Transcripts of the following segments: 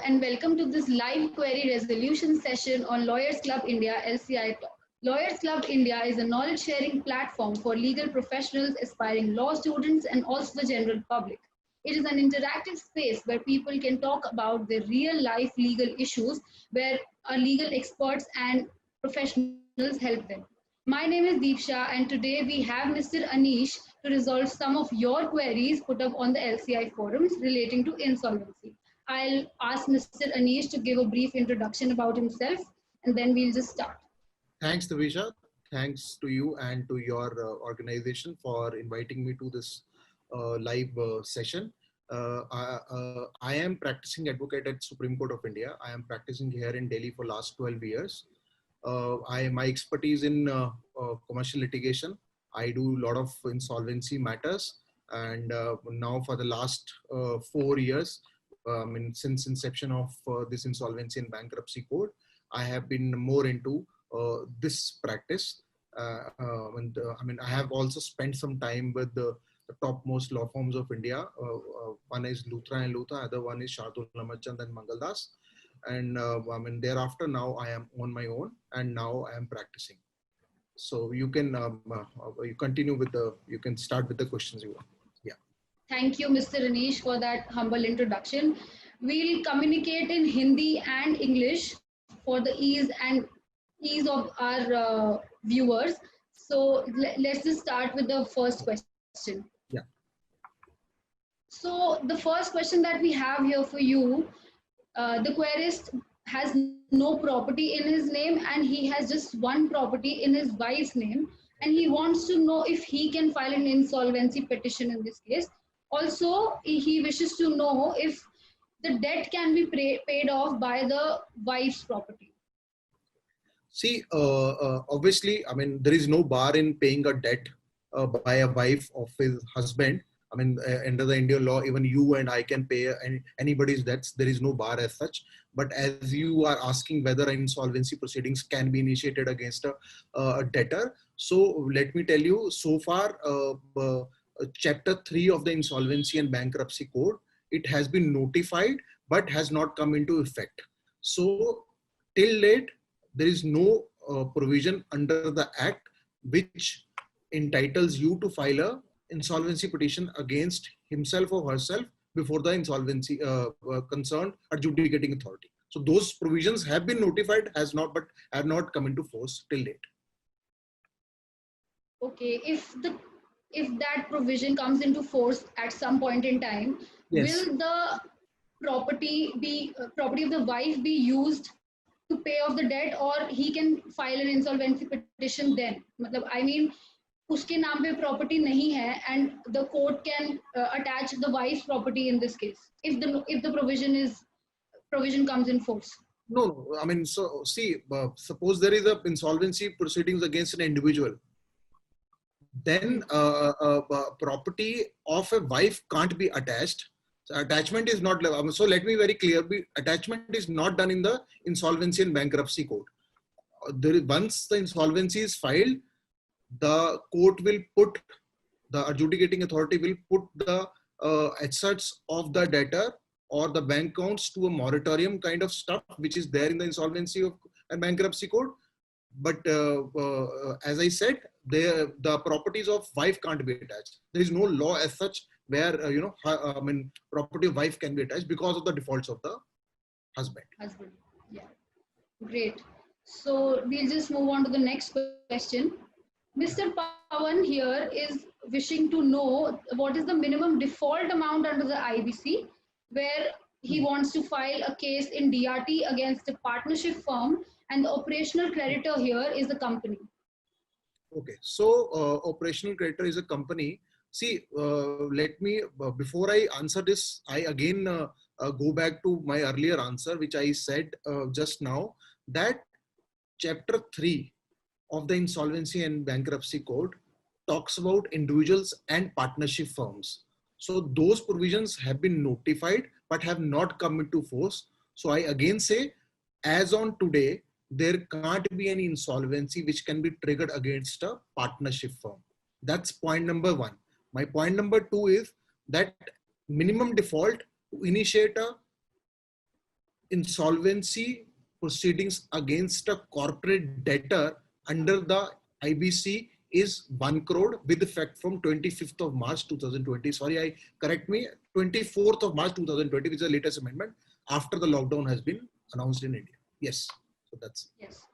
and welcome to this live query resolution session on Lawyers Club India LCI Talk. Lawyers Club India is a knowledge sharing platform for legal professionals, aspiring law students, and also the general public. It is an interactive space where people can talk about their real life legal issues, where our legal experts and professionals help them. My name is Deepsha, and today we have Mr. Anish to resolve some of your queries put up on the LCI forums relating to insolvency. I'll ask Mr. Anish to give a brief introduction about himself, and then we'll just start. Thanks, Davisha. Thanks to you and to your organization for inviting me to this live session. I am practicing advocate at Supreme Court of India. I am practicing here in Delhi for last 12 years. My expertise in commercial litigation. I do a lot of insolvency matters, and now for the last 4 years, since inception of this insolvency and bankruptcy code, I have been more into this practice. I have also spent some time with the topmost law firms of India. One is Luthra and Lutha, other one is Shardul Namachand and Mangaldas. And thereafter now I am on my own, and now I am practicing. So you can you continue with you can start with the questions you want. Yeah. Thank you, Mr. Anish, for that humble introduction. We'll communicate in Hindi and English for the ease of our viewers. So let's just start with the first question. Yeah. So the first question that we have here for you, the querist has no property in his name, and he has just one property in his wife's name, and he wants to know if he can file an insolvency petition in this case. Also, he wishes to know if the debt can be paid off by the wife's property. See, obviously, there is no bar in paying a debt by a wife of his husband. Under the Indian law, even you and I can pay anybody's debts. There is no bar as such. But as you are asking whether insolvency proceedings can be initiated against a debtor, so let me tell you, so far, Chapter 3 of the Insolvency and Bankruptcy Code, it has been notified, but has not come into effect. So till date, there is no provision under the Act which entitles you to file a insolvency petition against himself or herself before the insolvency concerned adjudicating authority. So those provisions have been notified, but have not come into force till date. Okay, if that provision comes into force at some point in time, yes, will the property of the wife be used to pay off the debt, or he can file an insolvency petition then? Uske naam pe property nahi hai, and the court can attach the wife's property in this case if the provision comes in force. No. So see, suppose there is a insolvency proceedings against an individual, then property of a wife can't be attached. So attachment is not. So let me very clear: attachment is not done in the Insolvency and Bankruptcy Code. Once the insolvency is filed, the court will put, the adjudicating authority will put the assets of the debtor or the bank accounts to a moratorium kind of stuff, which is there in the Insolvency and Bankruptcy Code. But as I said, the properties of wife can't be attached. There is no law as such where property of wife can be attached because of the defaults of the husband. Yeah, great. So we'll just move on to the next question. Mr. Pawan here is wishing to know what is the minimum default amount under the IBC, where he wants to file a case in DRT against a partnership firm, and the operational creditor here is the company. Okay, so operational creditor is a company. See, let me, before I answer this, I again go back to my earlier answer, which I said just now, that Chapter 3 of the Insolvency and Bankruptcy Code talks about individuals and partnership firms. So those provisions have been notified but have not come into force. So I again say, as on today, there can't be any insolvency which can be triggered against a partnership firm. That's point number one. My point number 2 is that minimum default to initiate a insolvency proceedings against a corporate debtor under the IBC is 1 crore with effect from 25th of March 2020. Sorry, correct me, 24th of March 2020, which is the latest amendment after the lockdown has been announced in India. Yes, so that's. Yes.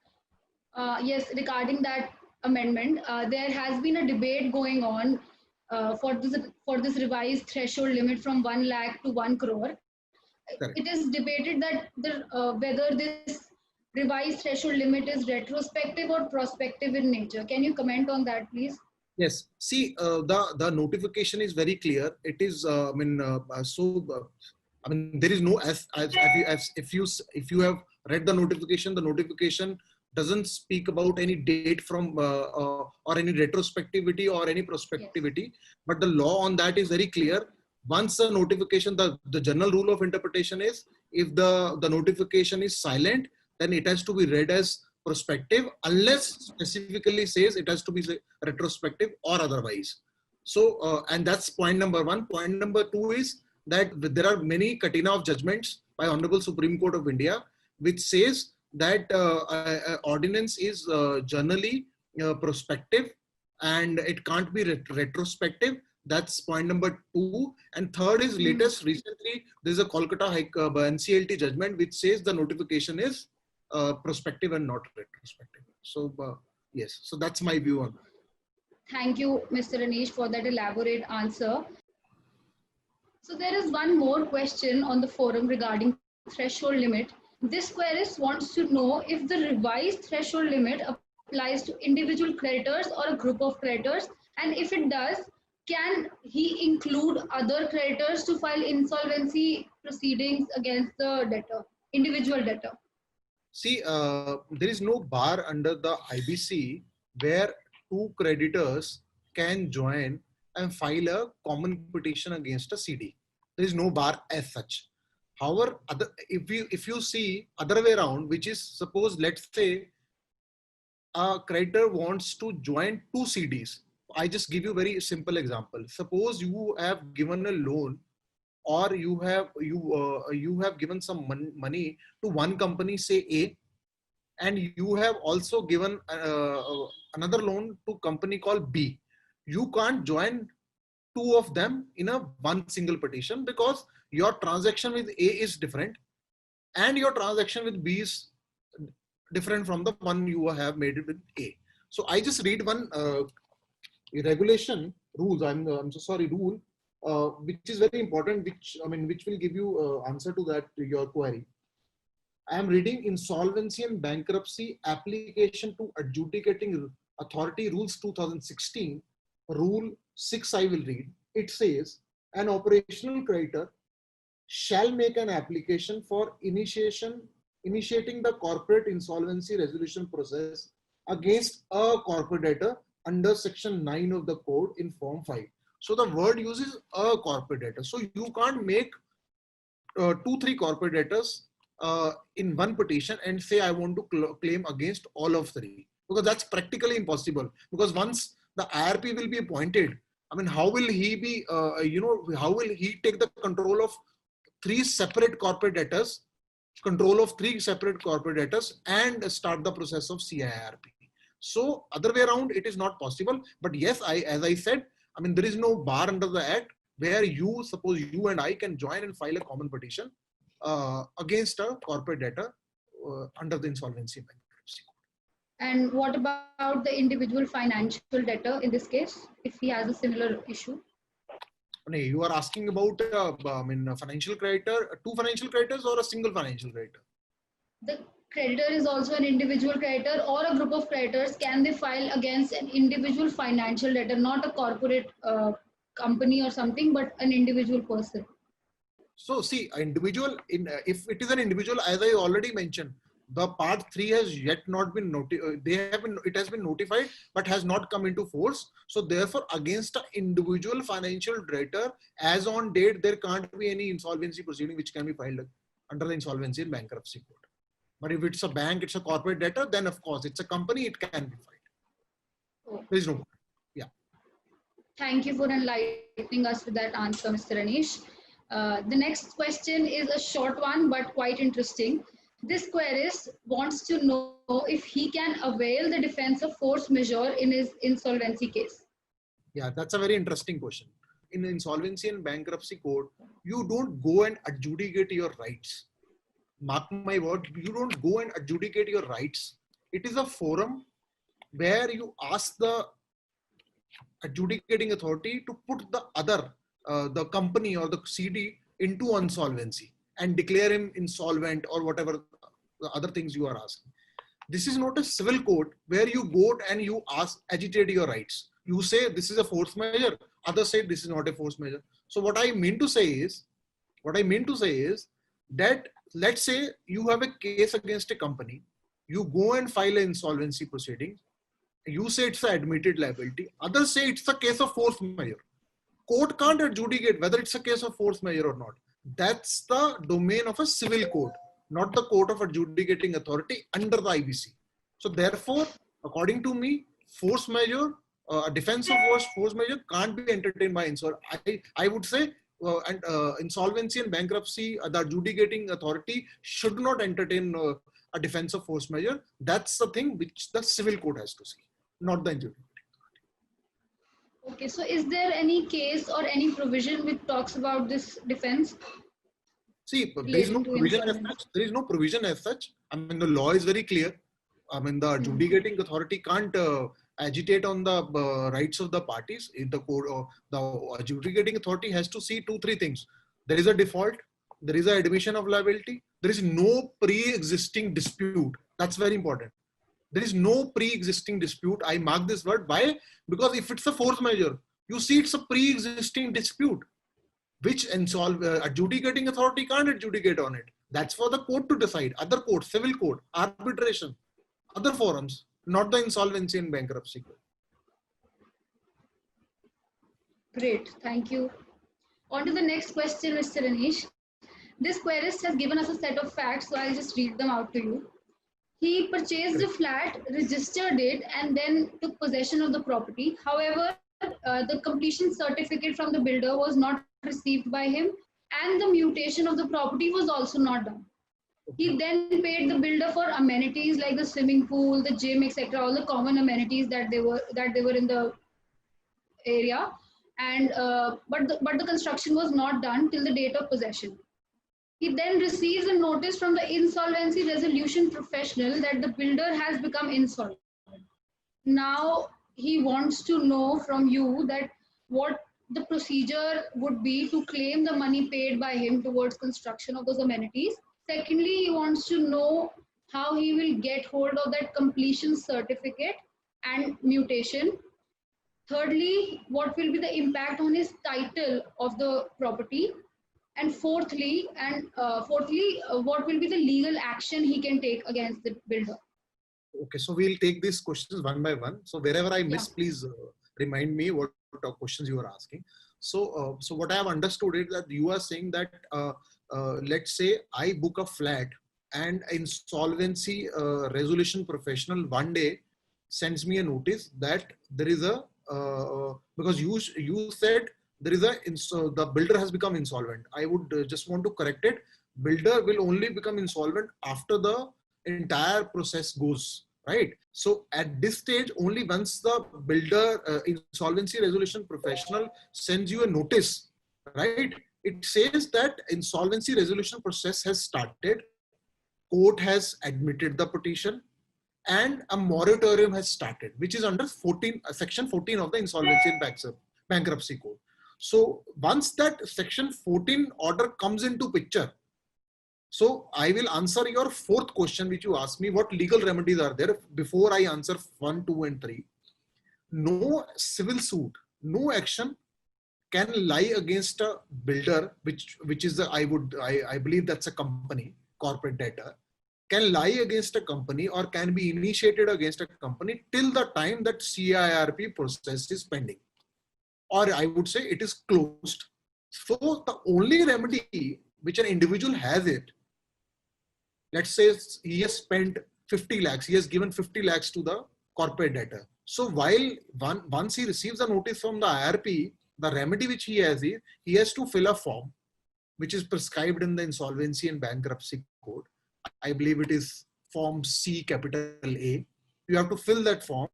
Yes, regarding that amendment, there has been a debate going on for this revised threshold limit from 1 lakh to 1 crore. Correct. It is debated that whether this revised threshold limit is retrospective or prospective in nature. Can you comment on that, please? Yes. See, the notification is very clear. It is. I mean, there is no if you have read the notification doesn't speak about any date from or any retrospectivity or any prospectivity. Yes. But the law on that is very clear. Once the notification, the general rule of interpretation is if the notification is silent, then it has to be read as prospective unless specifically says it has to be retrospective or otherwise. So, and that's point number one. Point number two is that there are many katina of judgments by Honorable Supreme Court of India, which says that ordinance is generally prospective and it can't be retrospective. That's point number two. And third is recently, there's a Kolkata NCLT judgment which says the notification is prospective and not retrospective. So yes, so that's my view on that. Thank you, Mr. Anish, for that elaborate answer. So there is one more question on the forum regarding threshold limit. This querist wants to know if the revised threshold limit applies to individual creditors or a group of creditors, and if it does, can he include other creditors to file insolvency proceedings against the debtor, individual debtor? See, there is no bar under the IBC where two creditors can join and file a common petition against a CD. There is no bar as such. However, if you see other way around, which is suppose, let's say a creditor wants to join two CDs. I just give you a very simple example. Suppose you have given a loan or you have given some money to one company, say A, and you have also given another loan to company called B. You can't join two of them in a one single petition because your transaction with A is different and your transaction with B is different from the one you have made it with A. So I just read one regulation rules. I'm so sorry, rule, which is very important, which will give you answer to that, to your query. I am reading Insolvency and Bankruptcy Application to Adjudicating Authority Rules 2016, Rule 6 I will read. It says, an operational creditor shall make an application for initiating the corporate insolvency resolution process against a corporate debtor under section 9 of the code in form 5. So the word uses a corporate debtor. So you can't make 2-3 corporate debtors in one petition and say I want to claim against all of three, because that's practically impossible. Because once the IRP will be appointed, I mean, how will he be, how will he take the control of 3 separate corporate debtors, and start the process of CIRP? So other way around, it is not possible. But yes, as I said, I mean, there is no bar under the Act where suppose you and I can join and file a common petition against a corporate debtor under the Insolvency and Bankruptcy Code. And what about the individual financial debtor in this case, if he has a similar issue? You are asking about a financial creditor, 2 financial creditors or a single financial creditor? The creditor is also an individual creditor or a group of creditors. Can they file against an individual financial debtor, not a corporate company or something, but an individual person? So see, individual, if it is an individual, as I already mentioned, the part 3 has yet not been notified. It has been notified, but has not come into force. So therefore, against an individual financial debtor, as on date, there can't be any insolvency proceeding which can be filed under the Insolvency and Bankruptcy Code. But if it's a bank, it's a corporate debtor, then of course it's a company, it can be filed. There is no. Yeah. Thank you for enlightening us with that answer, Mr. Anish. The next question is a short one but quite interesting. This querist wants to know if he can avail the defense of force majeure in his insolvency case. Yeah, that's a very interesting question. In insolvency and bankruptcy court, you don't go and adjudicate your rights. Mark my word, you don't go and adjudicate your rights. It is a forum where you ask the adjudicating authority to put the other, the company or the CD into insolvency and declare him insolvent or whatever the other things you are asking. This is not a civil court where you go and you ask, agitate your rights. You say this is a force measure. Others say this is not a force measure. So what I mean to say is that let's say you have a case against a company. You go and file an insolvency proceedings. You say it's an admitted liability. Others say it's a case of force majeure. Court can't adjudicate whether it's a case of force majeure or not. That's the domain of a civil court, not the court of adjudicating authority under the IBC. So therefore, according to me, force majeure, defense of force majeure can't be entertained by insolvency. I would say insolvency and bankruptcy, the adjudicating authority should not entertain a defense of force majeure. That's the thing which the civil court has to see, not the adjudicating. Okay, so is there any case or any provision which talks about this defense? See, there is no provision as such. There is no provision as such. I mean, the law is very clear. I mean, the adjudicating authority can't agitate on the rights of the parties. In the court, the adjudicating authority has to see 2-3 things. There is a default. There is an admission of liability. There is no pre-existing dispute. That's very important. There is no pre-existing dispute. I mark this word by, because if it's a force majeure, you see it's a pre-existing dispute, which adjudicating authority can't adjudicate on it. That's for the court to decide. Other courts, civil court, arbitration, other forums, not the insolvency and bankruptcy court. Great, thank you. On to the next question, Mr. Anish. This querist has given us a set of facts, so I'll just read them out to you. He purchased a flat, registered it, and then took possession of the property. However, the completion certificate from the builder was not received by him, and the mutation of the property was also not done. He then paid the builder for amenities like the swimming pool, the gym, etc., all the common amenities that they were in the area, and but the construction was not done till the date of possession. He then receives a notice from the insolvency resolution professional that the builder has become insolvent. Now he wants to know from you that what the procedure would be to claim the money paid by him towards construction of those amenities. Secondly, he wants to know how he will get hold of that completion certificate and mutation. Thirdly, what will be the impact on his title of the property? And fourthly, what will be the legal action he can take against the builder? Okay, so we'll take these questions one by one. So wherever I miss, please remind me what questions you are asking. So, so what I have understood is that you are saying that let's say I book a flat and insolvency resolution professional one day sends me a notice that there is a because you said there is the builder has become insolvent. I would just want to correct it. Builder will only become insolvent after the entire process goes, right? So at this stage, only once the builder insolvency resolution professional sends you a notice, right? It says that insolvency resolution process has started, court has admitted the petition, and a moratorium has started, which is under section 14 of the Insolvency and Bankruptcy Code. So once that section 14 order comes into picture, so I will answer your fourth question, which you asked me, what legal remedies are there before I answer 1, 2, and 3. No civil suit, no action can lie against a builder, which is I believe that's a company, corporate debtor, can lie against a company or can be initiated against a company till the time that CIRP process is pending, or I would say it is closed. So the only remedy which an individual has it, let's say he has spent 50 lakhs, he has given 50 lakhs to the corporate debtor. So while once he receives a notice from the IRP, the remedy which he has is he has to fill a form which is prescribed in the Insolvency and Bankruptcy Code. I believe it is Form C capital A. You have to fill that form.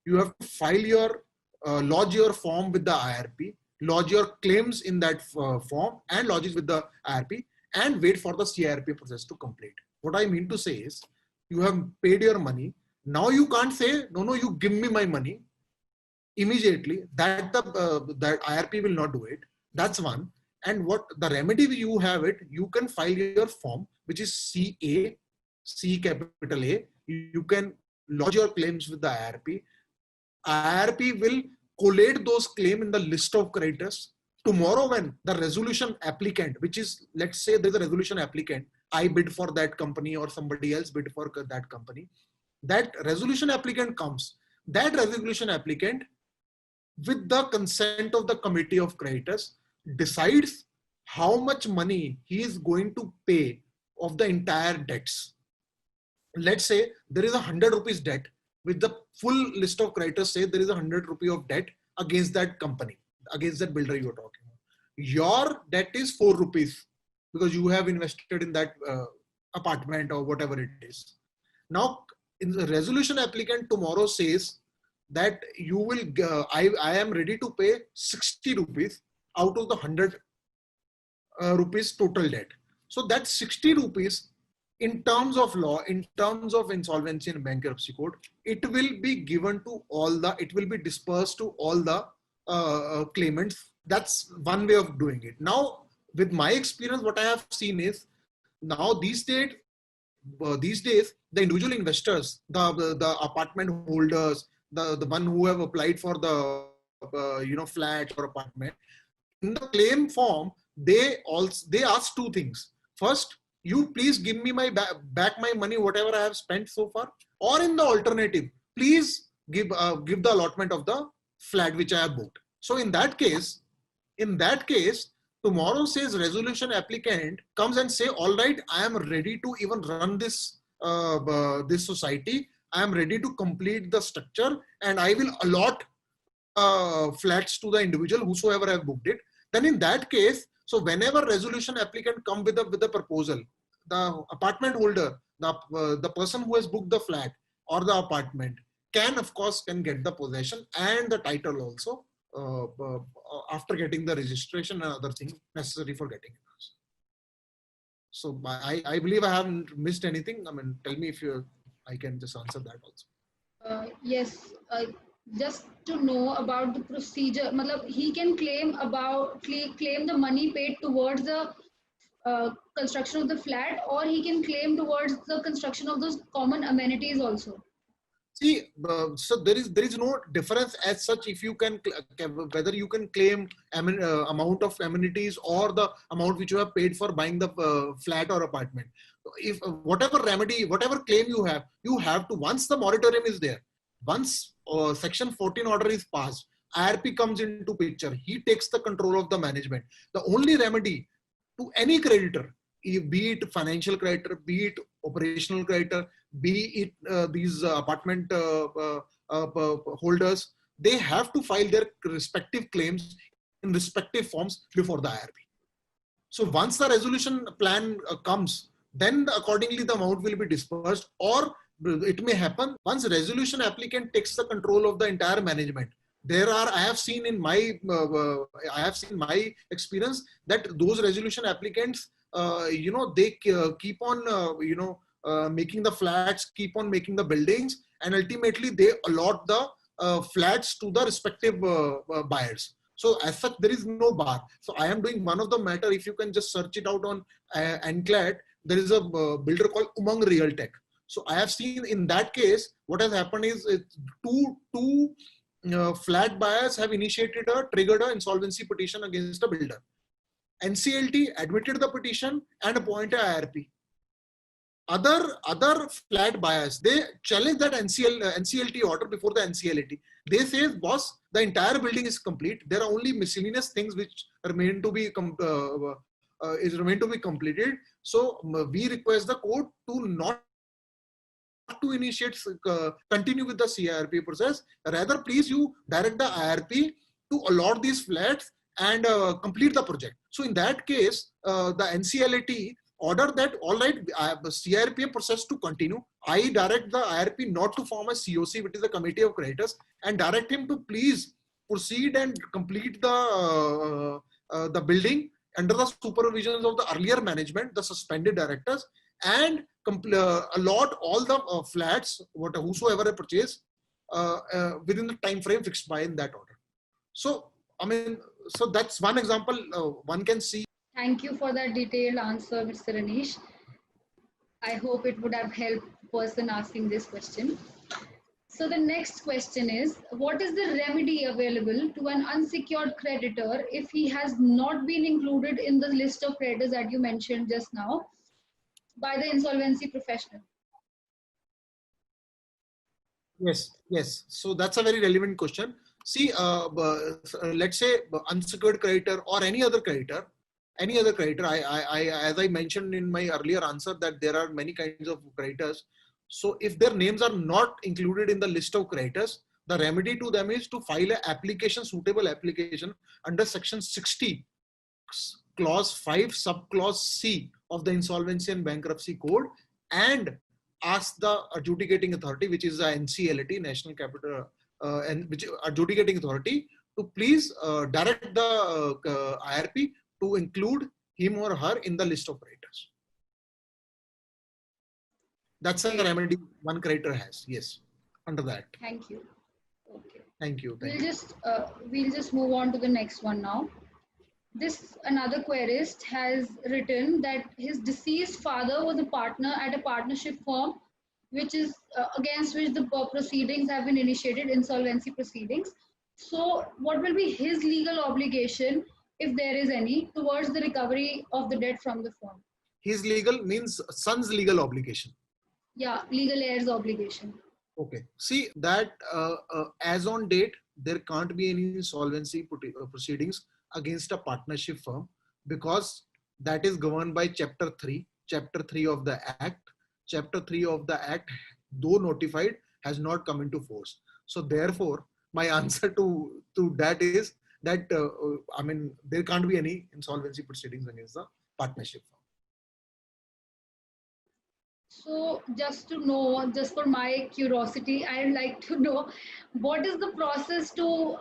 You have to file your, lodge your form with the IRP, lodge your claims in that form and lodge it with the IRP, and wait for the CIRP process to complete. What I mean to say is, you have paid your money. Now you can't say, no, you give me my money immediately. That IRP will not do it. That's one. And what the remedy you have it, you can file your form, which is CA, C capital A. You can lodge your claims with the IRP. IRP will collate those claims in the list of creditors. Tomorrow when the resolution applicant, which is, let's say there's a resolution applicant, I bid for that company or somebody else bid for that company. That resolution applicant comes. That resolution applicant, with the consent of the committee of creditors, decides how much money he is going to pay of the entire debts. Let's say there is 100 rupees debt, with the full list of creditors say there is 100 rupee of debt against that company, against that builder you are talking about. Your debt is 4 rupees because you have invested in that apartment or whatever it is. Now, in the resolution applicant tomorrow says that you will, I am ready to pay 60 rupees out of the 100 rupees total debt. So that 60 rupees, in terms of law, in terms of Insolvency and Bankruptcy Code, it will be given to all the, it will be dispersed to all the claimants. That's one way of doing it. Now, with my experience, what I have seen is, now these days, the individual investors, the apartment holders, the one who have applied for the flat or apartment, in the claim form, they ask two things. First, you please give me my back my money, whatever I have spent so far, or in the alternative, please give the allotment of the flat which I have booked. So in that case, tomorrow says resolution applicant comes and say, all right, I am ready to even run this this society. I am ready to complete the structure, and I will allot flats to the individual whosoever have booked it. Then in that case, so whenever resolution applicant come with a proposal, the apartment holder, the person who has booked the flat or the apartment can get the possession and the title also after getting the registration and other things necessary for getting it. So I believe I haven't missed anything. I mean, tell me if I can just answer that also. Yes. Just to know about the procedure, he can claim the money paid towards the construction of the flat, or he can claim towards the construction of those common amenities also. See, so there is no difference as such if you can, whether you can claim amount of amenities or the amount which you have paid for buying the flat or apartment. If whatever remedy, whatever claim you have to, once the moratorium is there, once section 14 order is passed, IRP comes into picture, he takes the control of the management. The only remedy to any creditor, be it financial creditor, be it operational creditor, be it these apartment holders, they have to file their respective claims in respective forms before the IRP. So once the resolution plan comes, then accordingly the amount will be dispersed, or it may happen once resolution applicant takes the control of the entire management. I have seen in my experience that those resolution applicants, they keep on, making the flats, keep on making the buildings, and ultimately they allot the flats to the respective buyers. So as such, there is no bar. So I am doing one of the matter. If you can just search it out on NCLAT, there is a builder called Umang Realtech. So I have seen in that case, what has happened is two flat buyers have triggered an insolvency petition against the builder. NCLT admitted the petition and appointed IRP. Other flat buyers, they challenge that NCLT order before the NCLT. They say, boss, the entire building is complete. There are only miscellaneous things which remain to be completed. So we request the court to not to initiate, continue with the CIRP process. Rather, please you direct the IRP to allot these flats and complete the project. So in that case, the NCLAT order that, all right, CIRP process to continue. I direct the IRP not to form a COC, which is a committee of creditors, and direct him to please proceed and complete the building under the supervisions of the earlier management, the suspended directors, and allot all the flats, whosoever I purchase, within the time frame fixed by in that order. So, I mean, so that's one example one can see. Thank you for that detailed answer, Mr. Anish. I hope it would have helped the person asking this question. So the next question is, what is the remedy available to an unsecured creditor if he has not been included in the list of creditors that you mentioned just now by the insolvency professional? Yes, yes. So that's a very relevant question. See, let's say unsecured creditor or any other creditor, as I mentioned in my earlier answer, that there are many kinds of creditors. So if their names are not included in the list of creditors, the remedy to them is to file an suitable application under section 60, clause 5, subclause C of the Insolvency and Bankruptcy Code, and ask the adjudicating authority, which is the NCLAT, National Capital, and which adjudicating authority, to please direct the IRP to include him or her in the list of creditors. That's a remedy one creditor has. Yes, under that. Thank you. Okay. Thank you. We'll just move on to the next one now. Another querist has written that his deceased father was a partner at a partnership firm, which is against which the proceedings have been initiated, insolvency proceedings. So what will be his legal obligation, if there is any, towards the recovery of the debt from the firm? His legal means son's legal obligation. Yeah, legal heirs obligation. Okay. See that as on date, there can't be any insolvency proceedings against a partnership firm, because that is governed by Chapter 3 of the Act. Chapter 3 of the Act, though notified, has not come into force. So therefore, my answer to that is that I mean, there can't be any insolvency proceedings against the partnership firm. So just to know, just for my curiosity, I'd like to know, what is the process to,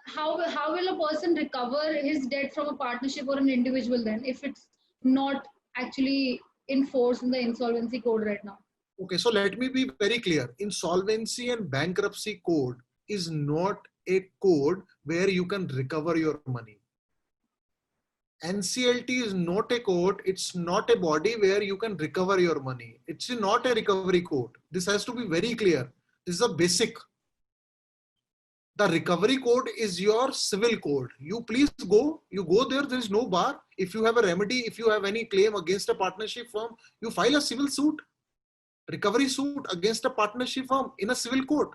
how will a person recover his debt from a partnership or an individual then, if it's not actually enforced in the insolvency code right now? Okay, so let me be very clear. Insolvency and Bankruptcy Code is not a code where you can recover your money. NCLT is not a code. It's not a body where you can recover your money. It's not a recovery code. This has to be very clear. This is a basic. The recovery code is your civil code. You please go, you go there. There is no bar. If you have a remedy, if you have any claim against a partnership firm, you file a civil suit, recovery suit against a partnership firm in a civil court.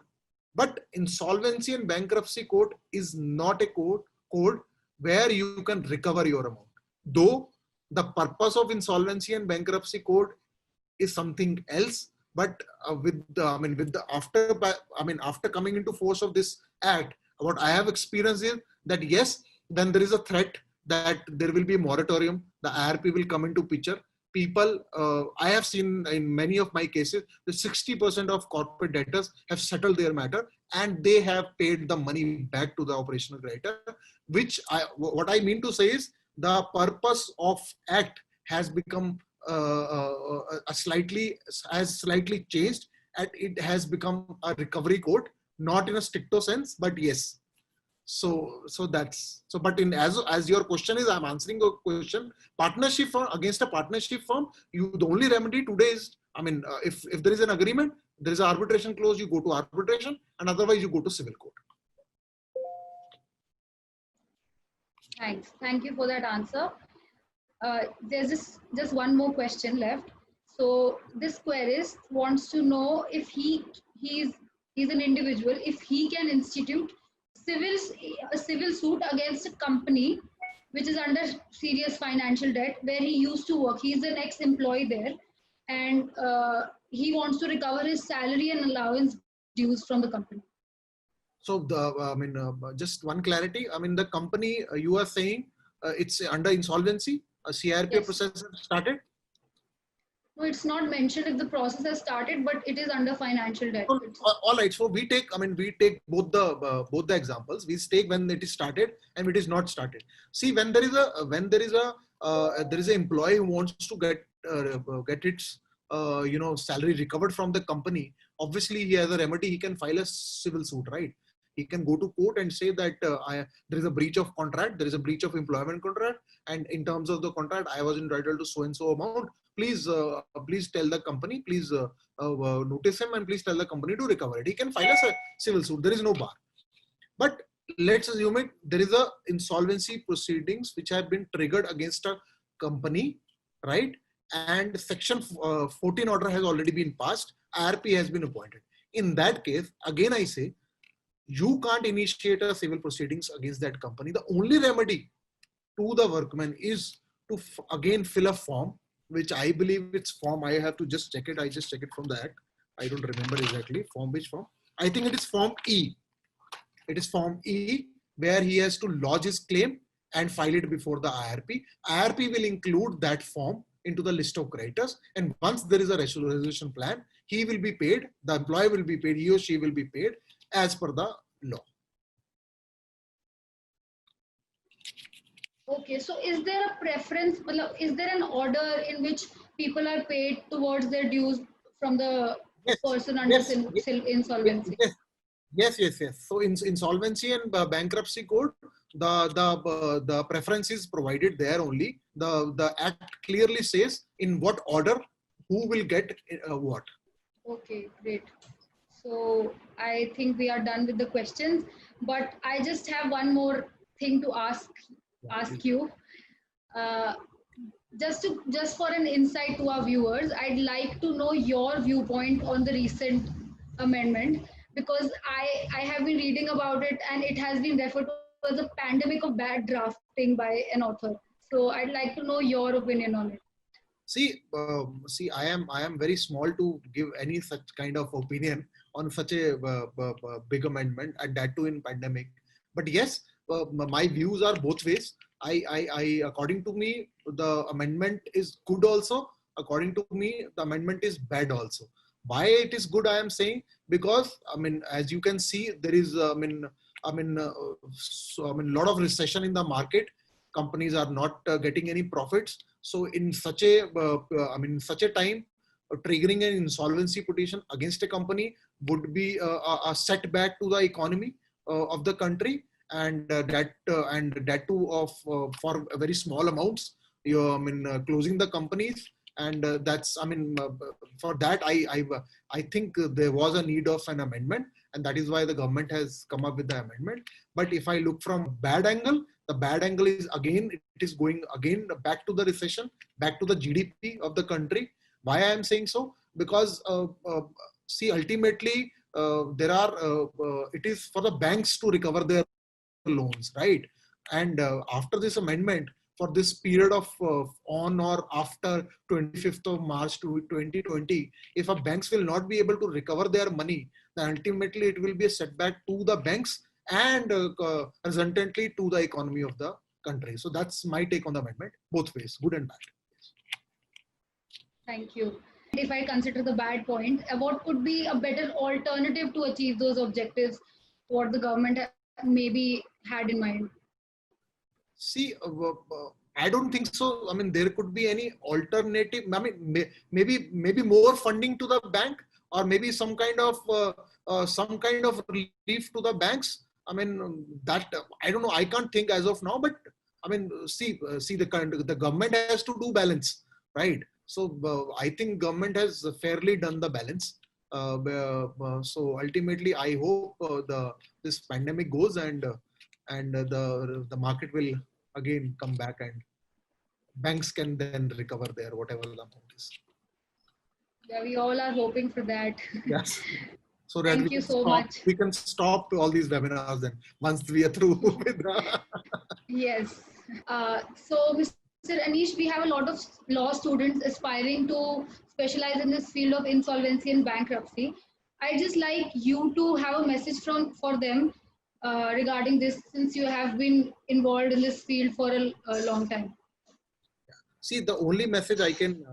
But insolvency and bankruptcy code is not a code where you can recover your amount. Though the purpose of insolvency and bankruptcy code is something else, but after coming into force of this act, what I have experienced is that yes, then there is a threat that there will be a moratorium. The IRP will come into picture. People, I have seen in many of my cases, the 60% of corporate debtors have settled their matter and they have paid the money back to the operational creditor. What I mean to say is the purpose of act has become slightly changed, and it has become a recovery code, not in a stricto sense, but yes. So that's so. But as your question is, I'm answering your question. Partnership firm, against a partnership firm, the only remedy today is, if there is an agreement, there is an arbitration clause, you go to arbitration, and otherwise you go to civil court. Thanks. Thank you for that answer. There's just one more question left. So this querist wants to know if he's an individual, if he can institute a civil suit against a company which is under serious financial debt where he used to work. He's an ex-employee there, and he wants to recover his salary and allowance dues from the company. So just one clarity. I mean, the company you are saying it's under insolvency. A CRPO Yes. process has started. No, it's not mentioned if the process has started, but it is under financial debt. All right. So we take. I mean, we take both the examples. We take when it is started and it is not started. See, when there is an employee who wants to get its salary recovered from the company. Obviously, he has a remedy. He can file a civil suit, right? He can go to court and say that there is a breach of contract, there is a breach of employment contract, and in terms of the contract, I was entitled to so and so amount. Please tell the company, please notice him, and please tell the company to recover it. He can file a civil suit. There is no bar. But let's assume it. There is a insolvency proceedings which have been triggered against a company, right? And Section 14 order has already been passed. IRP has been appointed. In that case, again I say, you can't initiate a civil proceedings against that company. The only remedy to the workman is to again fill a form, which I believe it's form. I have to just check it. I just check it from the act. I don't remember exactly form which form. I think it is form E. It is form E where he has to lodge his claim and file it before the IRP. IRP will include that form into the list of creditors. And once there is a resolution plan, he will be paid. The employee will be paid. He or she will be paid as per the law. Okay, so is there a preference, is there an order in which people are paid towards their dues from the person under insolvency? Yes. So in insolvency and bankruptcy code, the preference is provided there only. The act clearly says in what order who will get what. Okay, great. So I think we are done with the questions, but I just have one more thing to ask you. Just for an insight to our viewers, I'd like to know your viewpoint on the recent amendment, because I have been reading about it and it has been referred to as a pandemic of bad drafting by an author. So I'd like to know your opinion on it. See, I am very small to give any such kind of opinion on such a big amendment, and that too in pandemic. But yes, my views are both ways. I according to me, the amendment is good also. According to me, the amendment is bad also. Why it is good? I am saying because I mean, as you can see, there is a lot of recession in the market. Companies are not getting any profits. So in such a such a time, triggering an insolvency petition against a company would be a setback to the economy of the country, and that too of for very small amounts. Closing the companies, and that's for that I think there was a need of an amendment, and that is why the government has come up with the amendment. But if I look from bad angle, the bad angle is again, it is going again back to the recession, back to the GDP of the country. Why I am saying so? Because see, ultimately it is for the banks to recover their loans, right? And after this amendment, for this period of on or after 25th of March to 2020, if a banks will not be able to recover their money, then ultimately it will be a setback to the banks and resultantly to the economy of the country. So that's my take on the amendment, both ways, good and bad. Thank you. If I consider the bad point, what could be a better alternative to achieve those objectives, what the government maybe had in mind? See, I don't think so. I mean, there could be any alternative. I mean, maybe more funding to the bank, or maybe some kind of relief to the banks. I mean, that I don't know. I can't think as of now. But I mean, see, the government has to do balance, right? So I think government has fairly done the balance. So ultimately, I hope this pandemic goes, and the market will again come back, and banks can then recover their whatever the amount is. Yeah, we all are hoping for that. Yes. So that Thank you so much. We can stop all these webinars then once we are through with Yes. So Mr. Anish, we have a lot of law students aspiring to specialize in this field of insolvency and bankruptcy. I just like you to have a message for them regarding this, since you have been involved in this field for a long time. See, the only message I can,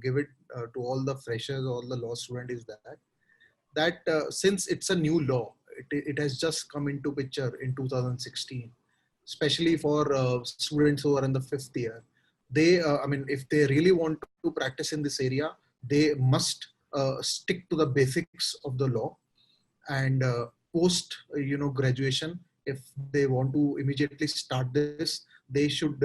give it to all the freshers, all the law student is that since it's a new law, it has just come into picture in 2016, especially for students who are in the fifth year. They, if they really want to practice in this area, they must stick to the basics of the law, and post graduation, if they want to immediately start this, they should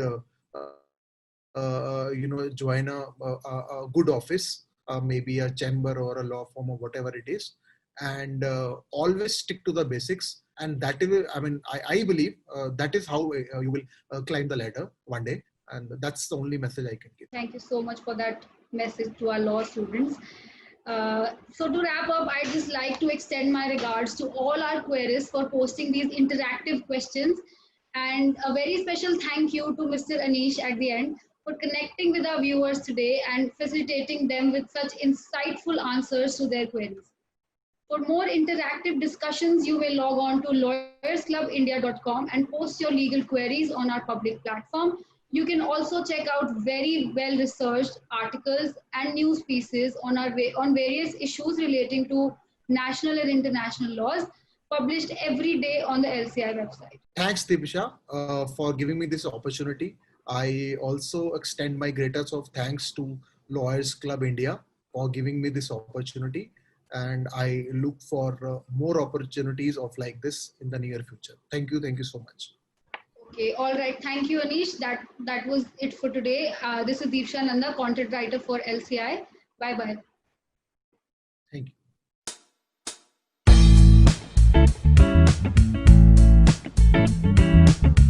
join a good office, maybe a chamber or a law firm or whatever it is, and always stick to the basics. And that is, I believe that is how you will climb the ladder one day. And that's the only message I can give. Thank you so much for that message to our law students. So to wrap up, I'd just like to extend my regards to all our queries for posting these interactive questions. And a very special thank you to Mr. Anish at the end for connecting with our viewers today and facilitating them with such insightful answers to their queries. For more interactive discussions, you may log on to lawyersclubindia.com and post your legal queries on our public platform. You can also check out very well-researched articles and news pieces on various issues relating to national and international laws published every day on the LCI website. Thanks, Dibisha, for giving me this opportunity. I also extend my greatest of thanks to Lawyers Club India for giving me this opportunity. And I look for more opportunities of like this in the near future. Thank you. Thank you so much. Okay, all right. Thank you, Anish. That was it for today. This is Deepsha Nanda, content writer for LCI. Bye-bye.